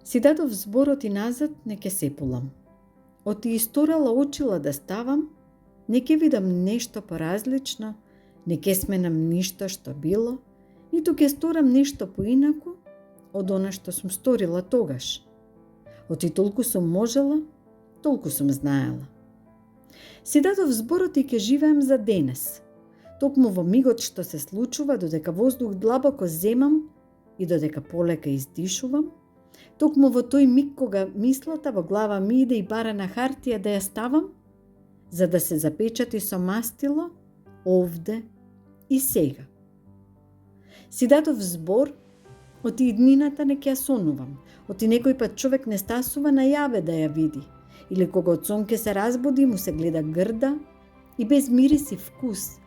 Си дадов зборот и назад, не ке сепулам. Оти исторала очила да ставам, не ке видам нешто поразлично, не ке сменам ништо што било, ниту ке сторам нешто поинаку од она што сум сторила тогаш. Оти толку сум можела, толку сум знаела. Си дадов зборот и ке живеем за денес. Токму во мигот што се случува, додека воздух длабоко земам и додека полека издишувам, токму во тој миг кога мислата во глава ми иде и бара на хартија да ја ставам, за да се запечати со мастило овде и сега. Си дадов збор, оти иднината не ќе ја сонувам, оти некој пат човек не стасува најаве да ја види, или кога од сон ке се разбуди му се гледа грда и без мирис и вкус.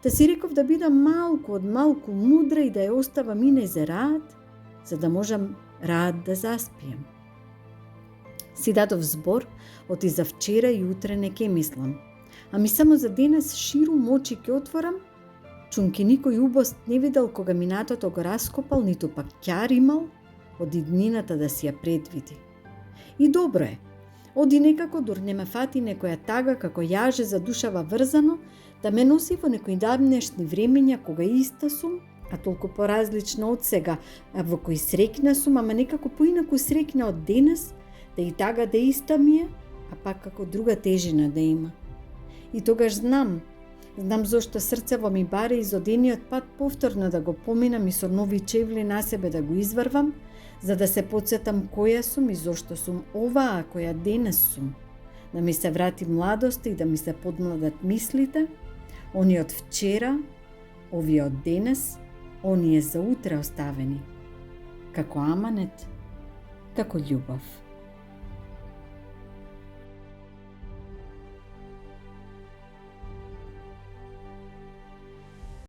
Та си реков да бидам малку од малку мудра и да ја оставам ине за раат, за да можам раат да заспием. Си дадов збор, оти за вчера и утре не ке мислам, ами само за денес ширум очи ке отворам, чунки никој убост не видел кога минатото го раскопал, ниту пак ќар имал од иднината да си ја предвиди. И добро е, оди некако дур не ме фати некоја тага како јаже задушава врзано, да ме носи во некои давнешни времења кога иста сум, а толку поразлична од сега, а во кој среќна сум, ама некако поинаку среќна од денес, да и тага да иста ми е, а пак како друга тежина да има. И тогаш знам зошто срцево ми баре изодениот пат повторно да го поминам и со нови чевли на себе да го изврвам, за да се потсетам која сум и зошто сум оваа која денес сум. Да ми се врати младост и да ми се подмладат мислите, они од вчера, овие од денес, оние за утре оставени, како аманет, како љубов.